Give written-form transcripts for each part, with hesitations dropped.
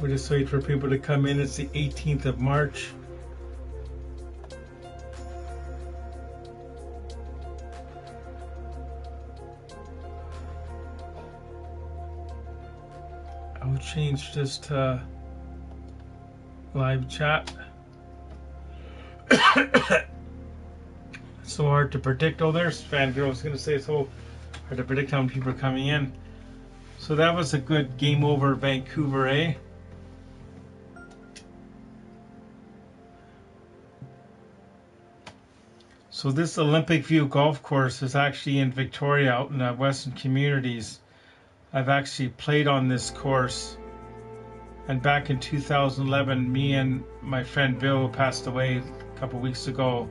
We're just waiting for people to come in. It's the 18th of March. I'll change this to live chat. So hard to predict. Oh, there's Fangirl. I was going to say it's so hard to predict how many people are coming in. So that was a good game over Vancouver, eh? So this Olympic View golf course is actually in Victoria, out in the Western Communities. I've actually played on this course. And back in 2011, me and my friend Bill, who passed away a couple of weeks ago,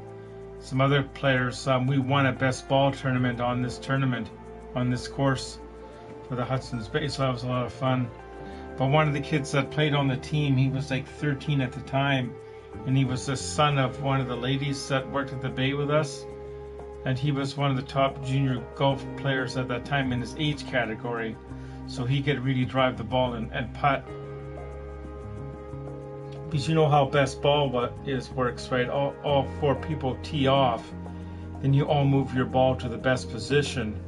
some other players, we won a best ball tournament on this course for the Hudson's Bay, so that was a lot of fun. But one of the kids that played on the team, he was like 13 at the time, and he was the son of one of the ladies that worked at the Bay with us, and he was one of the top junior golf players at that time in his age category, so he could really drive the ball and putt. Because you know how best ball works, right? All four people tee off, then you all move your ball to the best position,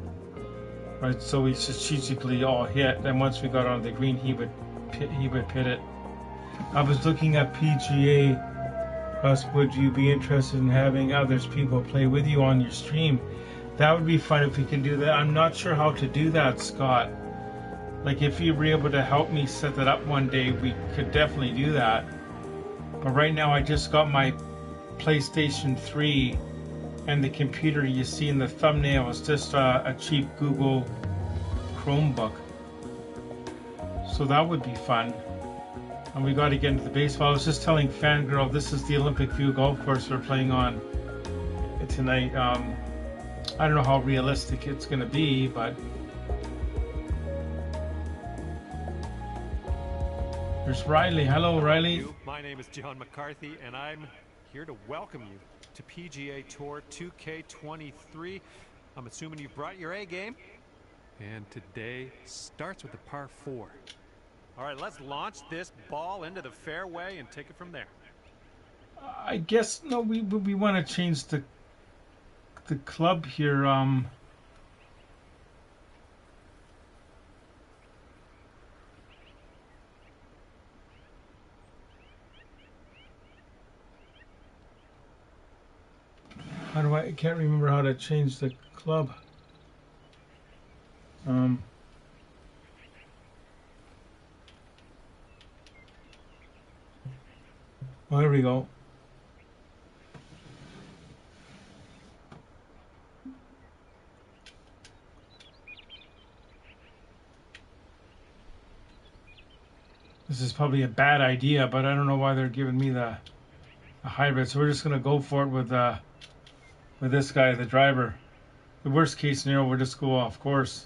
right? So we strategically all hit, and once we got on the green, he would pit it. I was looking at PGA. Would you be interested in having others people play with you on your stream? That would be fun if we can do that. I'm not sure how to do that, Scott. Like if you were able to help me set that up one day, we could definitely do that. But right now I just got my PlayStation 3, and the computer you see in the thumbnail is just a cheap Google Chromebook. So that would be fun. And we got to get into the baseball. I was just telling Fangirl, this is the Olympic View golf course we're playing on tonight. I don't know how realistic it's going to be, but there's Riley. Hello, Riley. My name is John McCarthy, and I'm here to welcome you to PGA Tour 2K23. I'm assuming you've brought your A game. And today starts with a par 4. All right, let's launch this ball into the fairway and take it from there. I guess, no, we want to change the club here. I can't remember how to change the club. Well, there we go. This is probably a bad idea, but I don't know why they're giving me the hybrid. So we're just going to go for it with this guy, the driver. The worst case scenario, we'll just go off course.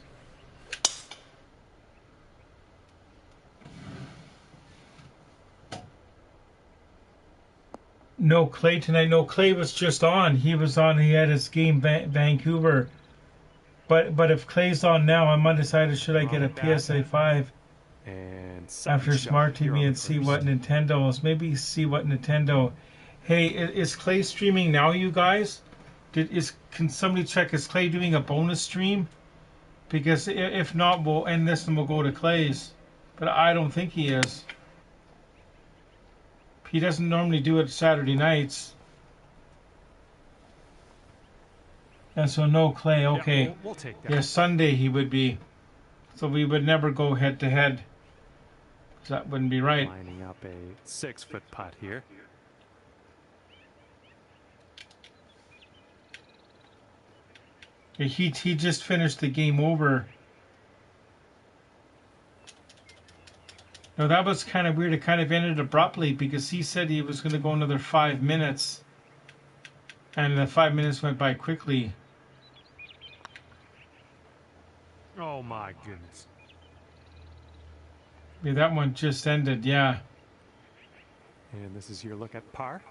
No Clay tonight. No, Clay was just on. He was on. He had his game Vancouver. But if Clay's on now, I'm undecided. Should I get a PSA 5 after Smart TV and see what Nintendo is? Maybe see what Nintendo. Hey, is Clay streaming now, you guys? Can somebody check? Is Clay doing a bonus stream? Because if not, we'll end this and we'll go to Clay's. But I don't think he is. He doesn't normally do it Saturday nights. And so no Clay, okay. Yeah, we'll take that. Yeah, Sunday he would be. So we would never go head to head. That wouldn't be right. Lining up a 6-foot putt here. He just finished the game over. No, that was kind of weird. It kind of ended abruptly because he said he was going to go another 5 minutes. And the 5 minutes went by quickly. Oh my goodness. Yeah, that one just ended, yeah. And this is your look at par.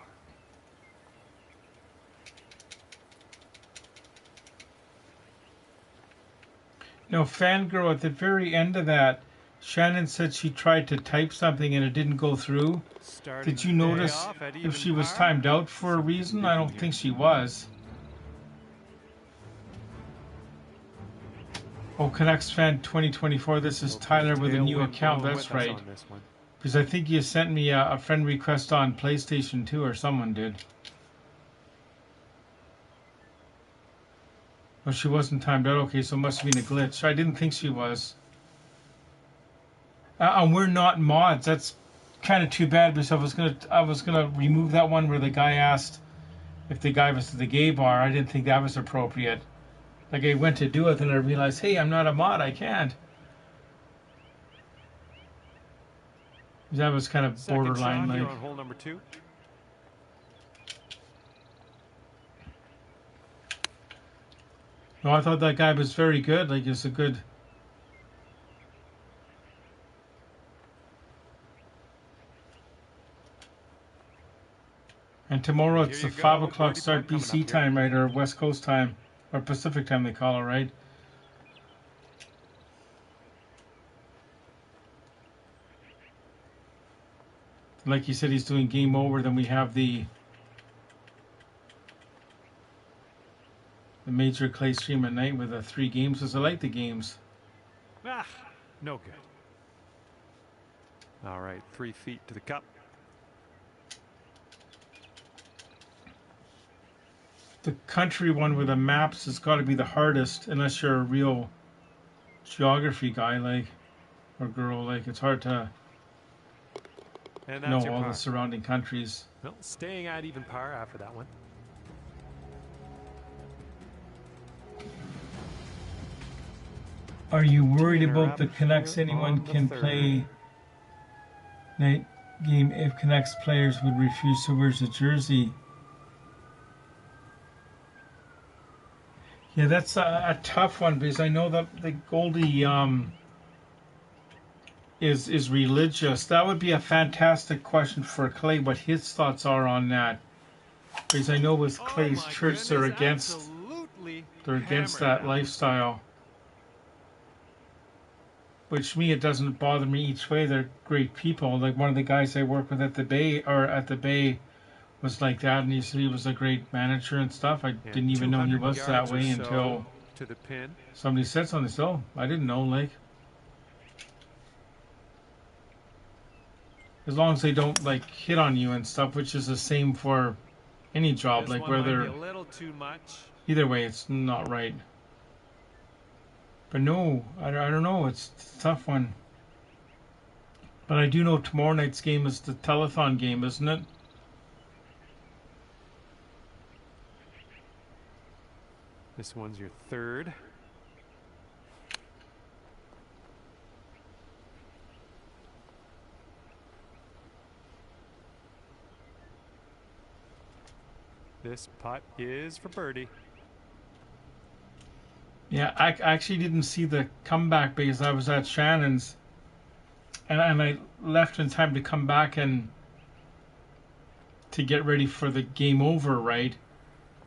No, Fangirl, at the very end of that, Shannon said she tried to type something and it didn't go through. Starting Did you the day notice off at if even she was par. timed out for a Something reason? I don't different think here. she was. Oh, Canucks fan 2024. This is Tyler with a new Tailwind account. blowing That's with us right. on this one. Because I think you sent me a friend request on PlayStation 2, or someone did. Oh, she wasn't timed out. Okay, so it must have been a glitch. I didn't think she was. And we're not mods. That's kind of too bad, because I was gonna remove that one where the guy asked if the guy was at the gay bar. I didn't think that was appropriate. Like, I went to do it, and I realized, hey, I'm not a mod. I can't. That was kind of Second borderline, shot here like. on hole number 2. No, I thought that guy was very good. Like, he's a good. And tomorrow Here it's you the go, 5 o'clock birdie start putt coming BC up here. time, right? Or West Coast time. Or Pacific time, they call it, right? Like he said, he's doing game over. Then we have the major clay stream at night with the 3 games. Because I like the games. Ah, no good. All right, 3 feet to the cup. The country one with the maps has got to be the hardest, unless you're a real geography guy, like, or girl. Like, it's hard to And know that's your all par. the surrounding countries. Well, staying at even par after that one. Are you worried Teeing her about up the Canucks? here Anyone on the can third. play night game if Canucks players would refuse to wear the jersey. Yeah, that's a tough one, because I know that the Goldie is religious. That would be a fantastic question for Clay, what his thoughts are on that. Because I know with Clay's Oh my church, goodness, absolutely they're against hammered that lifestyle. Which me, it doesn't bother me each way. They're great people. Like, one of the guys I work with at the Bay was like that, and he said he was a great manager and stuff. I And didn't even know he 200 was that yards or way so until to the pin. somebody said something. So I didn't know. Like, as long as they don't like hit on you and stuff, which is the same for any job. This Like, one might be whether a little too much. either way, it's not right. But no, I don't know. It's a tough one. But I do know tomorrow night's game is the telethon game, isn't it? This one's your third. This putt is for birdie. Yeah, I actually didn't see the comeback because I was at Shannon's, and I left in time to come back and to get ready for the game over, right?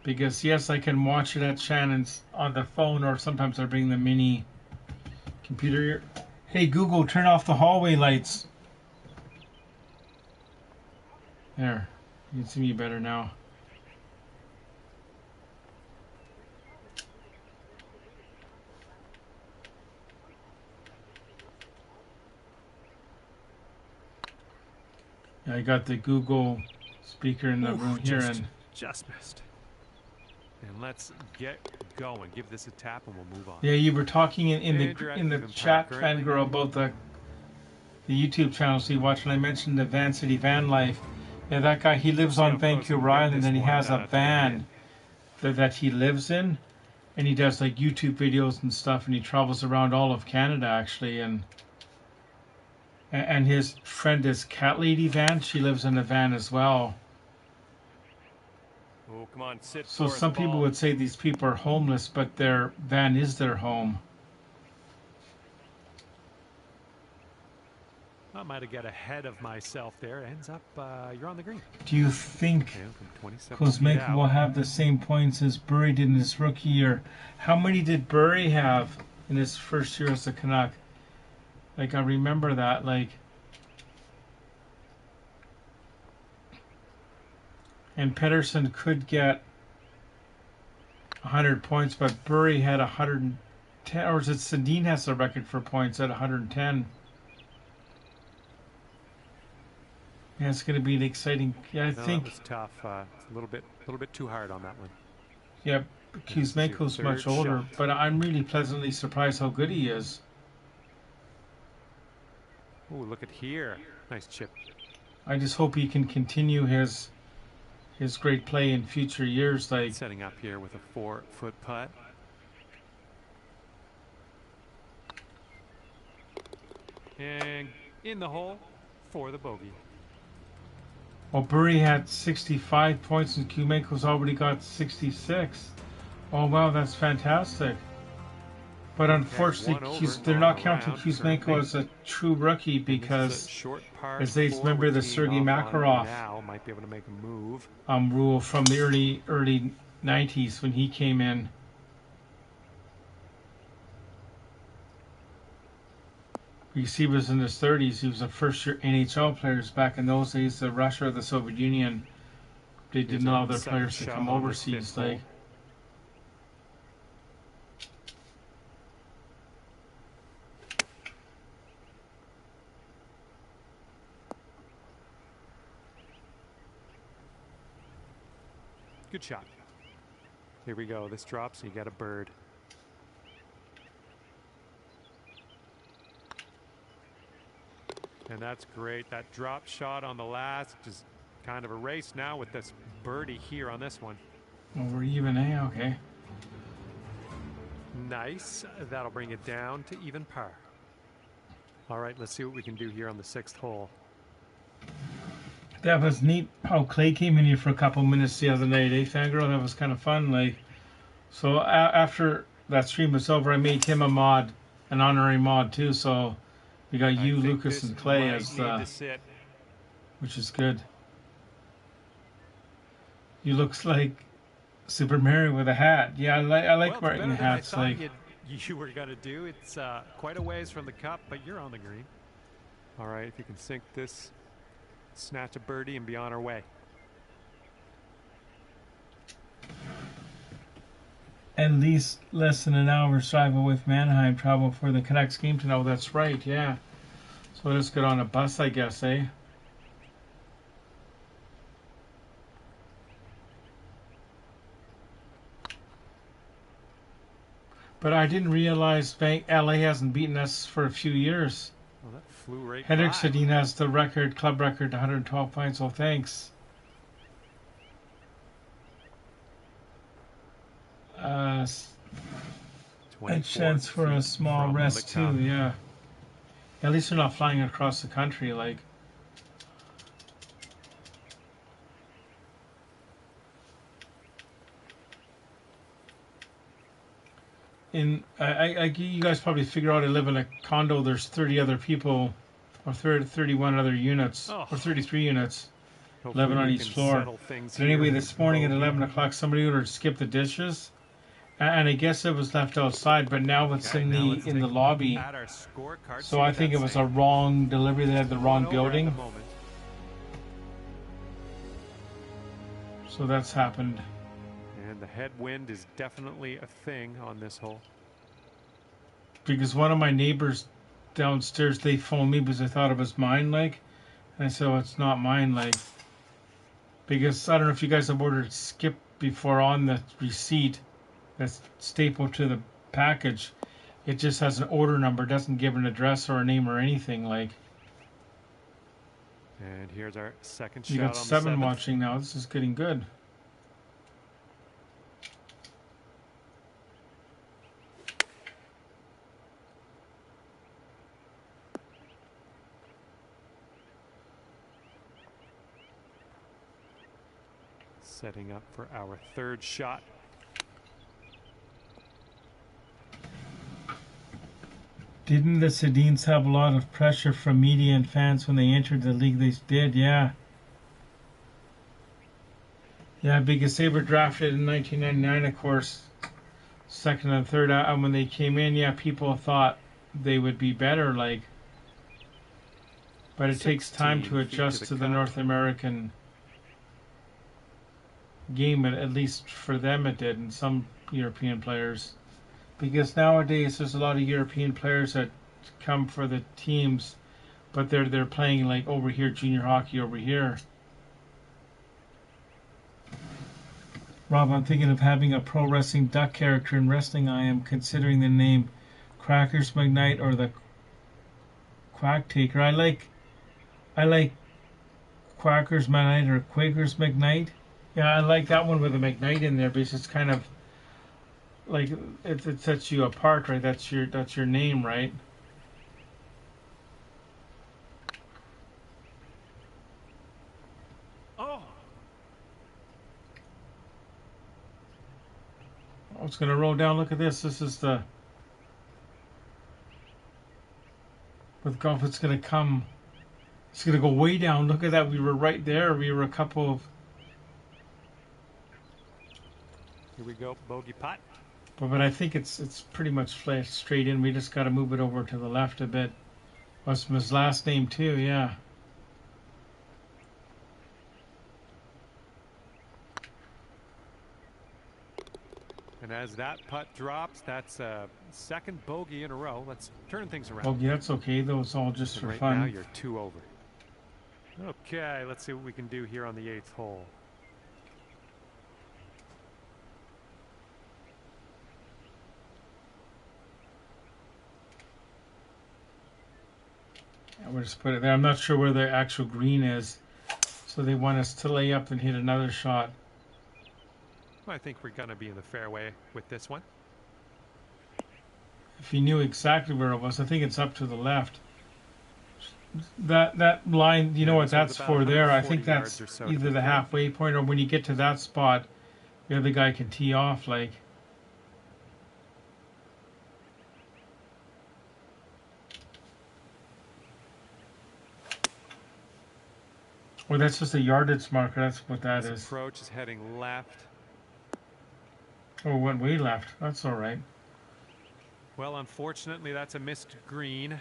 Because yes, I can watch it at Shannon's on the phone, or sometimes I bring the mini computer here. Hey Google, turn off the hallway lights. There, you can see me better now. I got the Google speaker in the room here, and just missed. And let's get going. Give this a tap, and we'll move on. yeah, you were talking in And the you're at in the even par chat, currently. Fangirl, about the YouTube channel. So you watch, and I mentioned the Van City Van Life. Yeah, that guy, he lives See on how close we Vancouver get Island, this and he one, has a to the van that he lives in, and he does like YouTube videos and stuff, and he travels around all of Canada actually, and his friend is Cat Lady Van. She lives in a van as well. Oh, come on, sit So for us, some people ball. would say these people are homeless, but their van is their home. I might have got ahead of myself there. Ends up, you're on the green. Do you think And from 27 feet Kuzmenko will out, have the same points as Burry did in his rookie year? How many did Burry have in his first year as a Canuck? Like, I remember that. Like, and Pedersen could get 100 points, but Burry had 110, or is it Sedin has the record for points at 110? Yeah, it's going to be an exciting. Yeah, I think. That was tough. It's a little bit too hard on that one. Yeah, Kuzmenko's much older, but I'm really pleasantly surprised how good he is. Oh, look at here! Nice chip. I just hope he can continue his great play in future years. Like setting up here with a 4-foot putt. And in the hole for the bogey. Well, Burry had 65 points and Kuzmenko's already got 66. Oh, wow, that's fantastic. But unfortunately, they're not counting Kuzmenko as a true rookie because, as they remember, the Sergei Makarov might be able to make a move. Rule from the early 90s when he came in. You see, he was in his 30s. He was a first-year NHL player. Back in those days, the Russia or the Soviet Union, they didn't allow their players to come overseas. Like. Good shot. Here we go. This drops and you get a bird. And that's great. That drop shot on the last is kind of a race now with this birdie here on this one. Well, we're even, eh? Okay. Nice. That'll bring it down to even par. All right, let's see what we can do here on the 6th hole. That was neat how Clay came in here for a couple minutes the other night, eh, Fangirl? That was kind of fun. Like, so after that stream was over, I made him a mod, an honorary mod too. So we got you, Lucas, and Clay as which is good. You looks like Super Mario with a hat. Yeah, I like wearing hats. Like you were gonna do. It's quite a ways from the cup, but you're on the green. All right, if you can sink this. Snatch a birdie and be on our way. At least less than an hour's drive with Mannheim travel for the Canucks game tonight. Oh, that's right, yeah. So let's get on a bus, I guess, eh? But I didn't realize LA hasn't beaten us for a few years. Well, that flew right Henrik by. Sedin has the club record, 112 points, so thanks. A chance for a small rest too, yeah. At least they're not flying across the country, like. You guys probably figure out I live in a condo. There's 30 other people, or 31 other units, or 33 units, 11 on each floor. But anyway, this morning at 11 o'clock, somebody ordered to skip the dishes, and I guess it was left outside, but now it's in the lobby. So I think it was a wrong delivery. They had the wrong building. So that's happened. And the headwind is definitely a thing on this hole. Because one of my neighbors downstairs, they phoned me because they thought it was mine, like. And I said, well, it's not mine, like. Because I don't know if you guys have ordered skip before on the receipt that's stapled to the package. It just has an order number, doesn't give an address or a name or anything, like. And here's our second shot. You got 7 watching now. This is getting good. Setting up for our 3rd shot. Didn't the Sedins have a lot of pressure from media and fans when they entered the league? They did, yeah. Yeah, because they were drafted in 1999, of course, 2nd and 3rd. And when they came in, yeah, people thought they would be better, like. But it takes time to 16 feet adjust to the cup. North American game, at least for them it did, and some European players. Because nowadays there's a lot of European players that come for the teams, but they're playing like over here, junior hockey over here. Rob, I'm thinking of having a pro wrestling duck character in wrestling. I am considering the name Crackers McKnight or the Quack Taker. I like Quackers McKnight or Quakers McKnight. Yeah, I like that one with the McKnight in there because it's kind of like it sets you apart, right? That's your name, right? Oh, Oh, it's gonna roll down. Look at this. This is the with golf. It's gonna come. It's gonna go way down. Look at that. We were right there. We were a couple of. here we go, bogey putt. But I think it's pretty much flat straight in. We just got to move it over to the left a bit. What's his last name too? Yeah. And as that putt drops, that's a second bogey in a row. Let's turn things around. Oh, yeah, that's okay. Though it's all just And for right fun. now you're 2 over. Okay, let's see what we can do here on the 8th hole. Yeah, we'll just put it there. I'm not sure where the actual green is, so they want us to lay up and hit another shot. I think we're going to be in the fairway with this one. If you knew exactly where it was, I think it's up to the left. That line, you know what that's for there. I think that's either the halfway point or when you get to that spot, the other guy can tee off like. Well, that's just a yardage marker. That's what that This is. approach is heading left. Oh, it went way left. That's all right. Well, unfortunately, that's a missed green.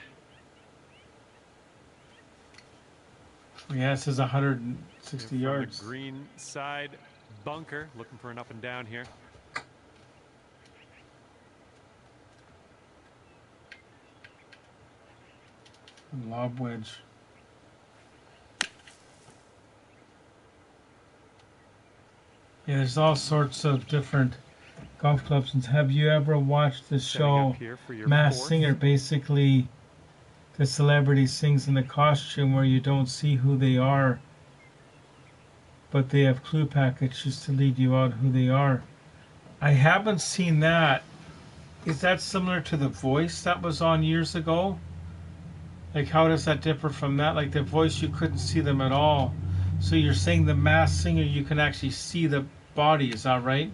Yeah, it says 160 And from yards. the green side bunker, looking for an up and down here. Lob wedge. Yeah, there's all sorts of different golf clubs. And have you ever watched the Setting show up here for your Masked fourth. Singer? Basically, the celebrity sings in the costume where you don't see who they are, but they have clue packages to lead you out who they are. I haven't seen that. Is that similar to The Voice that was on years ago? Like, how does that differ from that? Like, The Voice, you couldn't see them at all. So you're saying the Masked Singer, you can actually see the body, is that right?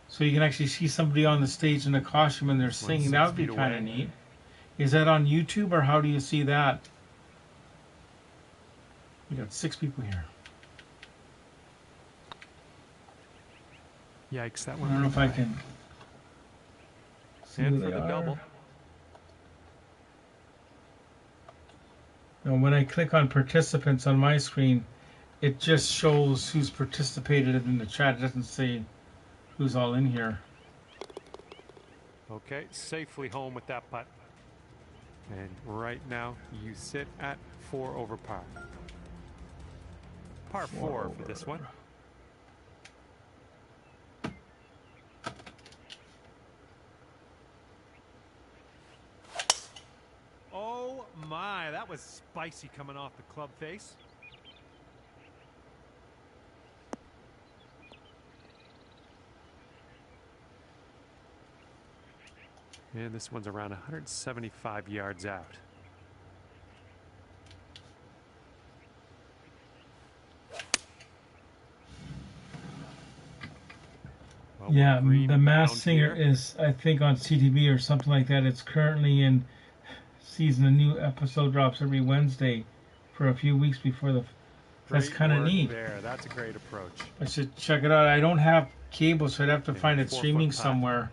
So you can actually see somebody on the stage in a costume and they're singing. That would be kind of neat. Is that on YouTube or how do you see that? We got 6 people here. Yikes, that I one. don't know if I can see And who for they the are. double. Now, when I click on participants on my screen, it just shows who's participated in the chat. It doesn't say who's all in here. Okay, safely home with that putt. And right now, you sit at 4 over par. Par 4 for this one. Oh my, that was spicy coming off the club face. And this one's around 175 yards out. Well, Yeah, green the Masked bound Singer here. is, I think, on CTV or something like that. It's currently in season. A new episode drops every Wednesday for a few weeks before the. That's Great kind of work neat. there. That's a great approach. I should check it out. I don't have cable, so I'd have to And find it 4-foot streaming putt. somewhere.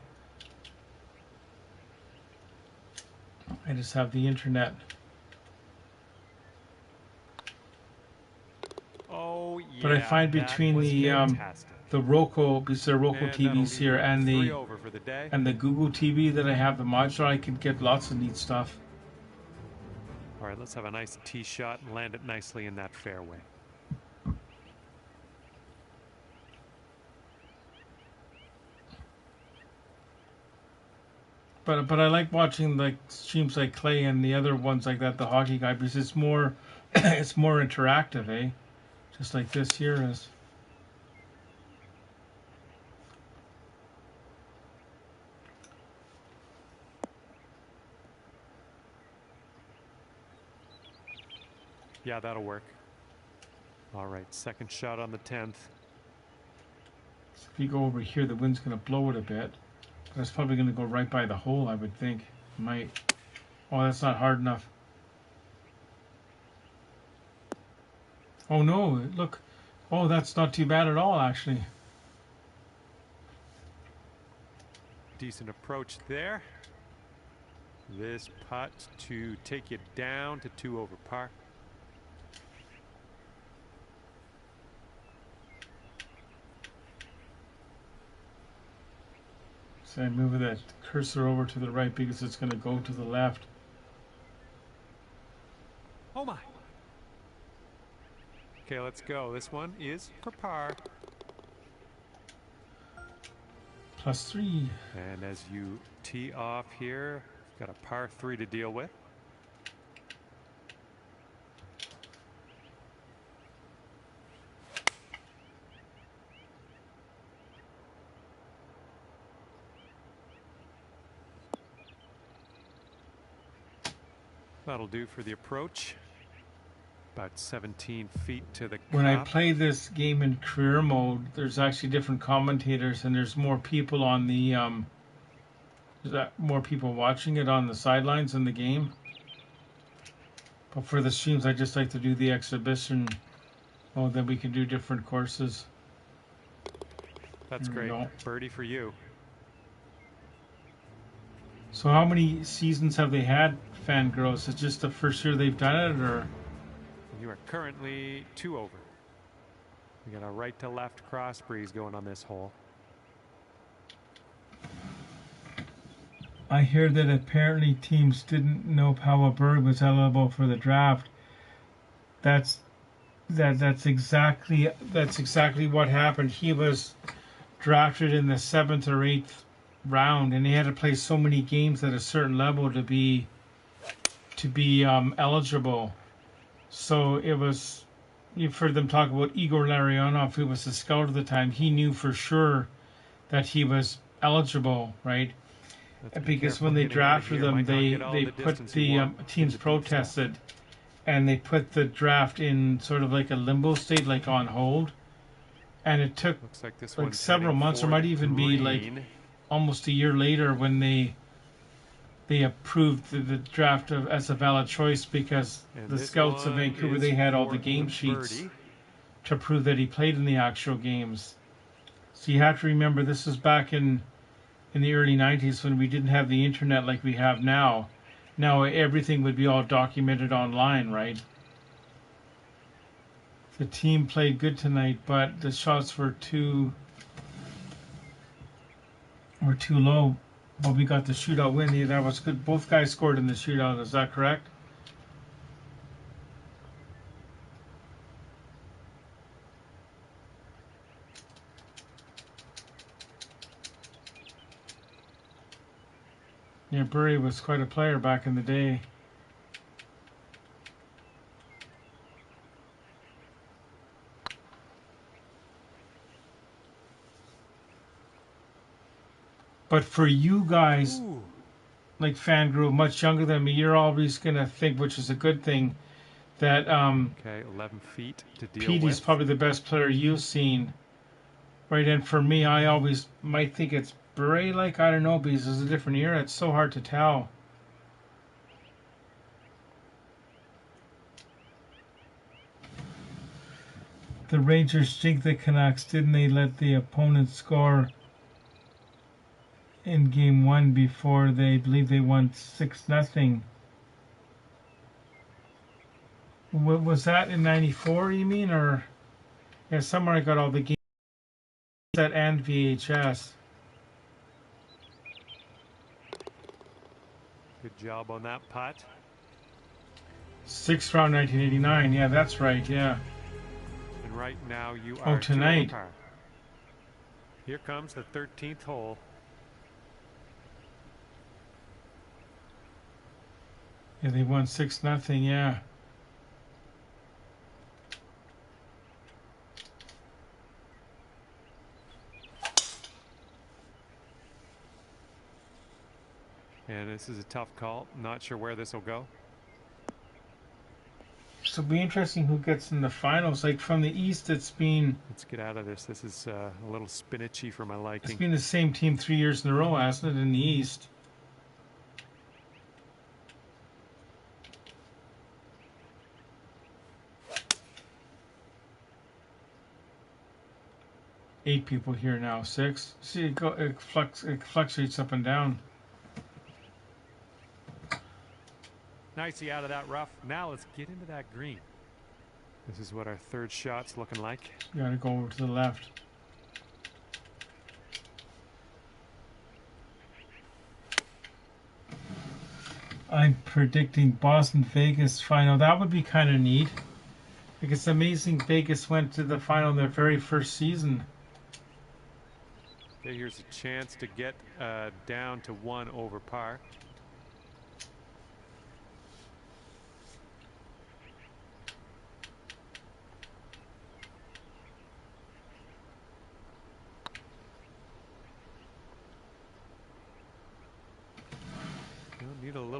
I just have the internet. Oh But I yeah, find that between was fantastic. the Roku, because there are Roku And that'll TVs leave here, you and 3 over for the day. the Google TV that I have, the modular, I can get lots of neat stuff. All right, let's have a nice tee shot and land it nicely in that fairway. But I like watching like streams like Clay and the other ones like that, the hockey guy, because it's more it's more interactive, eh? Just like this here is. Yeah, that'll work. All right, second shot on the 10th. So if you go over here, the wind's going to blow it a bit. But it's probably going to go right by the hole, I would think. It might. Oh, that's not hard enough. Oh no, look. Oh, that's not too bad at all, actually. Decent approach there. This putt to take you down to 2 over par. So I move that cursor over to the right because it's going to go to the left. Oh my. Okay, let's go. This one is for par. +3. And as you tee off here, you've got a par 3 to deal with. That'll do for the approach. About 17 feet to the When I cup. play this game in career mode, there's actually different commentators and there's more people on the there's more people watching it on the sidelines in the game. But for the streams, I just like to do the exhibition. Oh, then we can do different courses. That's There we great. go. Birdie for you. So how many seasons have they had, Fangirls? Is it just the first year they've done it, or? You are currently 2 over. We got a right to left cross breeze going on this hole. I hear that apparently teams didn't know Powell Berg was eligible for the draft. That's exactly what happened. He was drafted in the 7th or 8th round, and he had to play so many games at a certain level to be eligible. So it was. You've heard them talk about Igor Larionov, who was the scout at the time. He knew for sure that he was eligible, right? Because when they drafted them, they put the teams protested, and they put the draft in sort of like a limbo state, like on hold, and it took like several months, or might even be like almost a year later when they approved the draft as a valid choice, because the scouts of Vancouver, they had all the game sheets to prove that he played in the actual games. So you have to remember, this was back in the early 90s when we didn't have the internet like we have now. Now everything would be all documented online, right? The team played good tonight, but the shots were too low. But we got the shootout win. Yeah, that was good. Both guys scored in the shootout. Is that correct? Yeah, Burry was quite a player back in the day. But for you guys, like Fangirl, much younger than me, you're always going to think, which is a good thing, that okay, 11 feet to deal with. Petey's probably the best player you've seen. Right, and for me, I always might think it's Burry, like, I don't know, because it's a different era. It's so hard to tell. The Rangers jinked the Canucks, didn't they? Let the opponent score in game one before they believe they won 6-0. Was that in '94? You mean, or yeah, somewhere I got all the games that and VHS. Good job on that putt. 6th round, 1989. Yeah, that's right. Yeah. And right now you are tonight. 2 over par. Here comes the 13th hole. Yeah, they won 6-0. Yeah. And this is a tough call. Not sure where this will go. So it'll be interesting who gets in the finals. Like from the East, it's been. Let's get out of this. This is a little spinachy for my liking. It's been the same team 3 years in a row, hasn't it, in the East? Eight people here now. 6. See, it fluctuates up and down. Nicely out of that rough. Now let's get into that green. This is what our third shot's looking like. You gotta go over to the left. I'm predicting Boston Vegas final. That would be kind of neat. Like, it's amazing Vegas went to the final in their very first season. Okay, here's a chance to get down to 1 over par.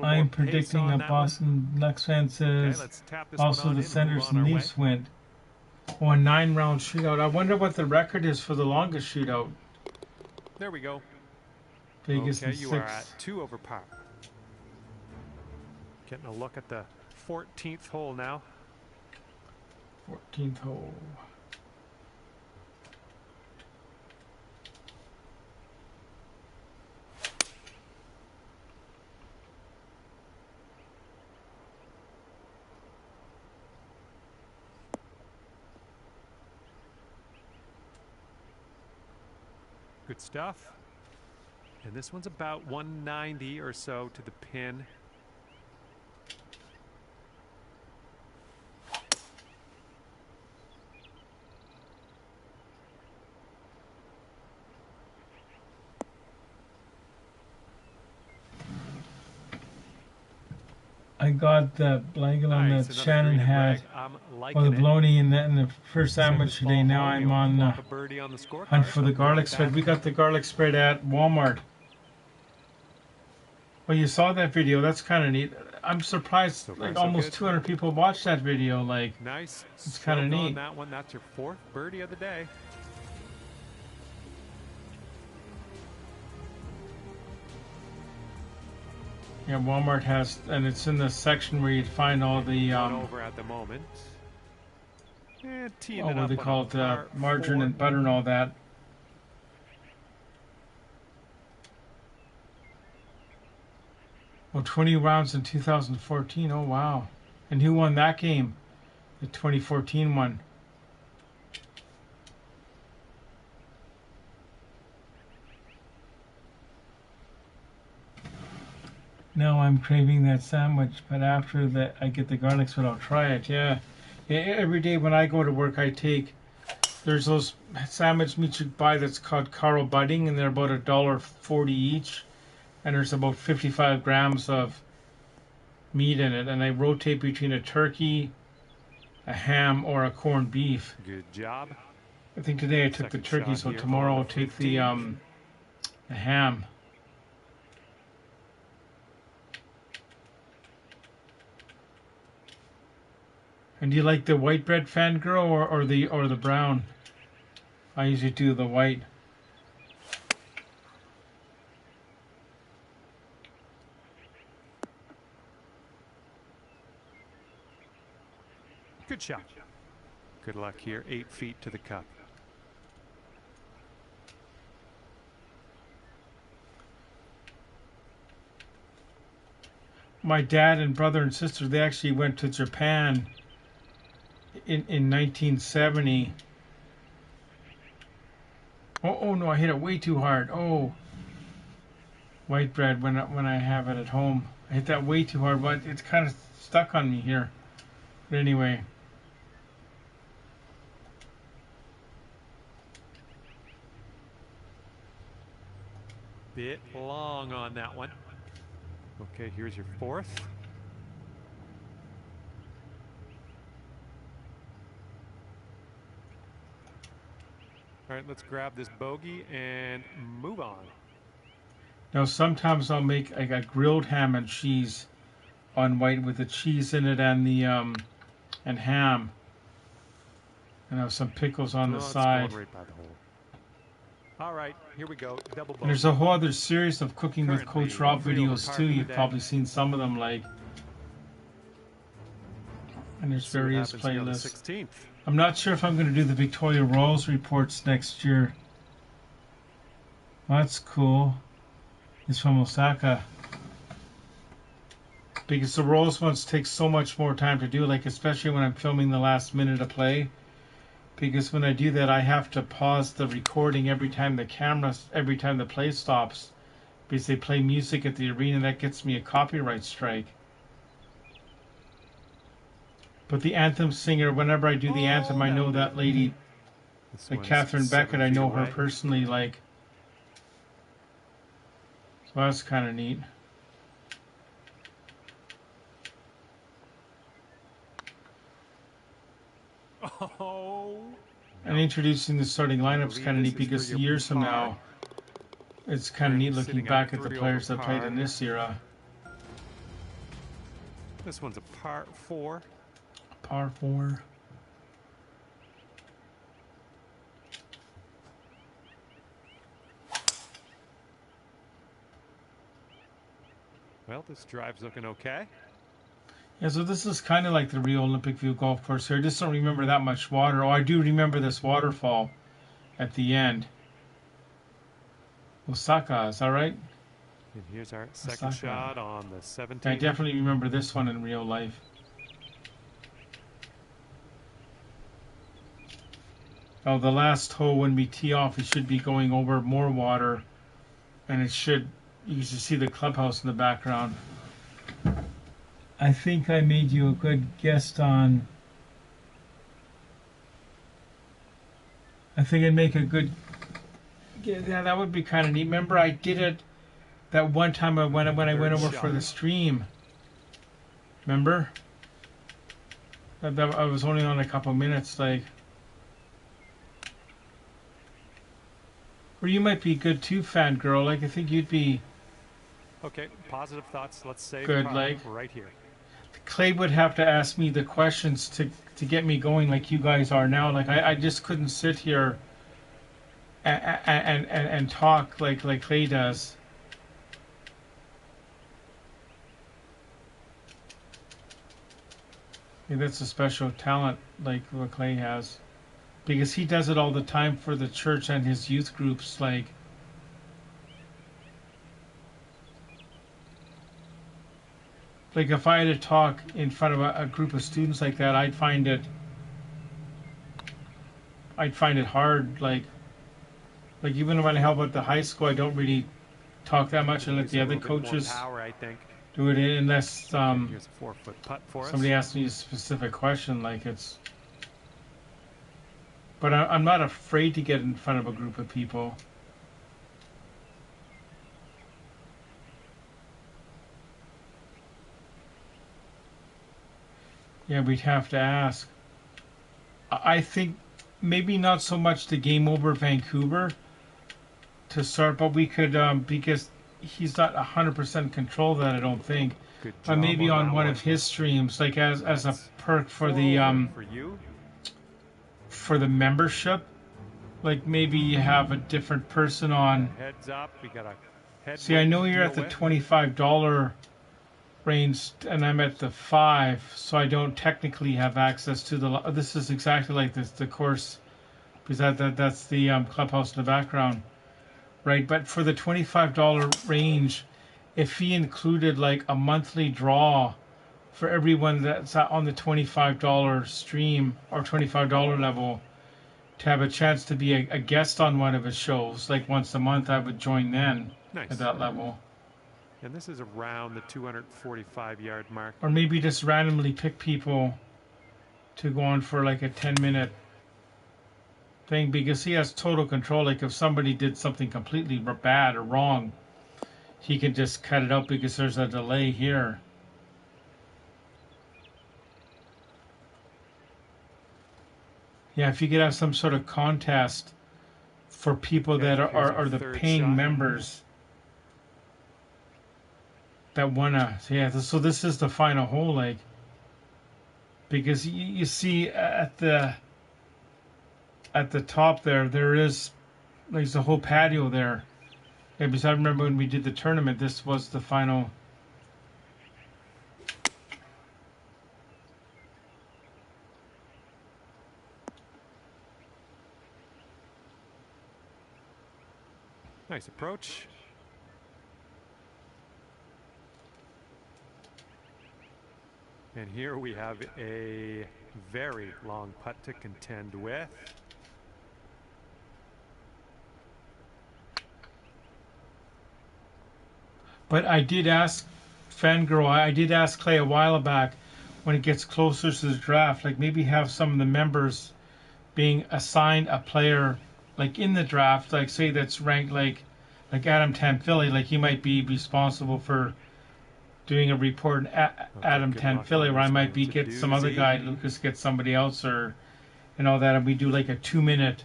I'm predicting a Boston Lex fan says also the Senators and Leafs went. Oh, a 9-round shootout. I wonder what the record is for the longest shootout. There we go. Vegas okay, in 6. You are at 2 over par. Getting a look at the 14th hole now. 14th hole. Good stuff. And this one's about 190 or so to the pin. I got the blanket on that Shannon had, or the bologna in the first sandwich today. Now I'm on the hunt for the garlic spread. We got the garlic spread at Walmart. Well, you saw that video. That's kind of neat. I'm surprised. Like almost 200 people watched that video. Like, nice. It's kind of neat. That one. That's your 4th birdie of the day. Yeah, Walmart has, and it's in the section where you'd find all the over at the moment. What they call it, margarine and butter and all that. Well, 20 rounds in 2014. Oh wow! And who won that game? The 2014 one. Now I'm craving that sandwich, but after that I get the garlic spread, I'll try it. Yeah, every day when I go to work, there's those sandwich meats you buy that's called Carl Budding, and they're about $1.40 each, and there's about 55 grams of meat in it, and I rotate between a turkey, a ham, or a corned beef. Good job. I think today I took the turkey, so tomorrow I'll take the ham. And do you like the white bread, Fangirl, or the brown? I usually do the white. Good shot. Good luck here. 8 feet to the cup. my dad and brother and sister, they actually went to Japan in 1970. Oh no, I hit it way too hard. Oh, white bread when I have it at home. I hit that way too hard, but it's kind of stuck on me here. But anyway. Bit long on that one. Okay, here's your fourth. All right, let's grab this bogey and move on. Now sometimes I'll make like a grilled ham and cheese on white with the cheese in it and the and ham, and have some pickles on the side. Right by the hole. All right, here we go. Double bogey. And there's a whole other series of cooking with Coach Rob videos too. You've probably seen some of them, like. And there's various playlists. I'm not sure if I'm going to do the Victoria Royals reports next year. Well, that's cool. It's from Osaka. Because the Royals ones take so much more time to do, like especially when I'm filming the last minute of play. Because when I do that, I have to pause the recording every time the play stops. Because they play music at the arena, that gets me a copyright strike. But the anthem singer, whenever I do the anthem, I know that lady, like Catherine Beckett, I know her personally, like. So that's kind of neat. Oh. And introducing the starting lineup is kind of neat because years from now, it's kind of neat looking back at the players that played in this era. This one's a par 4. Par 4. Well, this drive's looking okay. Yeah, so this is kind of like the Rio Olympic View golf course here. I just don't remember that much water. Oh, I do remember this waterfall at the end. Osaka, is that right? And here's our second shot on the 17th. I definitely remember this one in real life. Oh, the last hole when we tee off, it should be going over more water. And it should, you should see the clubhouse in the background. I think I made you a good guest on. I think I'd make a good. Yeah, that would be kind of neat. Remember, I did it that one time when I went over for the stream. Remember? I was only on a couple minutes, like. Or you might be good too, fangirl. Like I think you'd be. Okay, positive thoughts. Let's say good, like right here. Clay would have to ask me the questions to get me going like you guys are now. Like I just couldn't sit here and talk like Clay does. Maybe that's a special talent like what Clay has. Because he does it all the time for the church and his youth groups, like. Like if I had to talk in front of a group of students like that, I'd find it hard. Like even when I help at the high school, I don't really talk that much and let the other coaches do it unless somebody asks me a specific question. Like it's. But I'm not afraid to get in front of a group of people. Yeah, we'd have to ask. I think maybe not so much the game over Vancouver to start, but we could, because he's not 100% control of that, I don't think. But maybe on one of his streams, like as a perk for the for the membership, like maybe you have a different person on. Heads up, we got a. See, I know you're at the $25 range, and I'm at the 5, so I don't technically have access to the. This is exactly like this, the course, because that's the clubhouse in the background, right? But for the $25 range, if he included like a monthly draw for everyone that's on the $25 stream or $25 level to have a chance to be a guest on one of his shows, like once a month, I would join then. Nice. At that level. And this is around the 245-yard mark. Or maybe just randomly pick people to go on for like a 10-minute thing, because he has total control. Like if somebody did something completely bad or wrong, he can just cut it out because there's a delay here. Yeah, if you could have some sort of contest for people that are the paying members that wanna, yeah. So this is the final hole, like, because you see at the top there is, there's a whole patio there. Yeah, because I remember when we did the tournament, this was the final. Nice approach. And here we have a very long putt to contend with. But I did ask Fangirl, I did ask Clay a while back, when it gets closer to the draft, like maybe have some of the members being assigned a player like in the draft, like say that's ranked like Adam Tanfilly, like he might be responsible for doing a report Adam Tanfilly, where I might be get some other guy, Lucas gets somebody else, or and all that, and we do like a 2-minute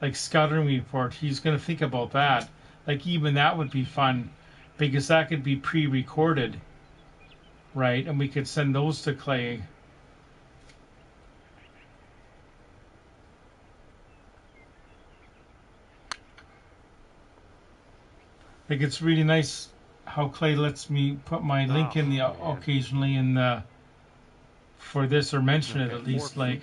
like scouting report. He's gonna think about that. Like even that would be fun, because that could be pre-recorded, right? And we could send those to Clay. Like it's really nice how Clay lets me put my link in the occasionally in the for this, or mention it at least, like.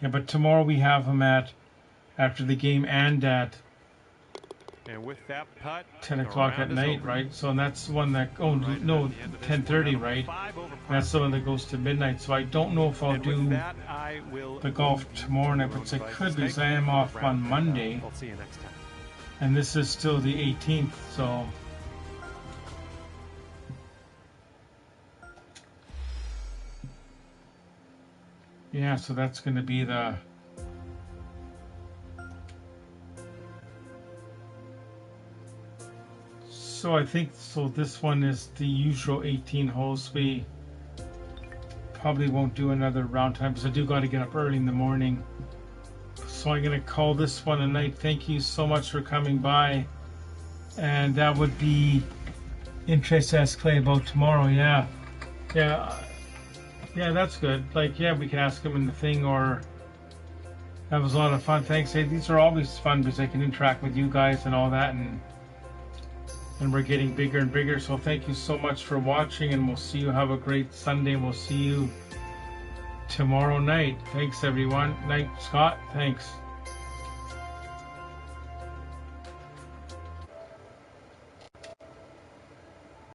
Yeah, but tomorrow we have him at after the game and at and with that putt, 10 o'clock at night, over. Right? So that's the one that, oh right no, 10:30, right? That's the one that goes to midnight. So I don't know if I'll do that, the golf tomorrow night, but I could, because I am off on Monday. I'll see you next time. And this is still the 18th, so. Yeah, so that's going to be the. So I think, so this one is the usual 18 holes. We probably won't do another round time, because I do got to get up early in the morning. So I'm going to call this one a night. Thank you so much for coming by. And that would be interest to ask Clay about tomorrow. Yeah. Yeah. Yeah, that's good. Like, yeah, we can ask him in the thing, or that was a lot of fun. Thanks. Hey, these are always fun because I can interact with you guys and all that, and we're getting bigger and bigger. So thank you so much for watching, and we'll see you. Have a great Sunday. We'll see you tomorrow night. Thanks, everyone. Night, Scott. Thanks.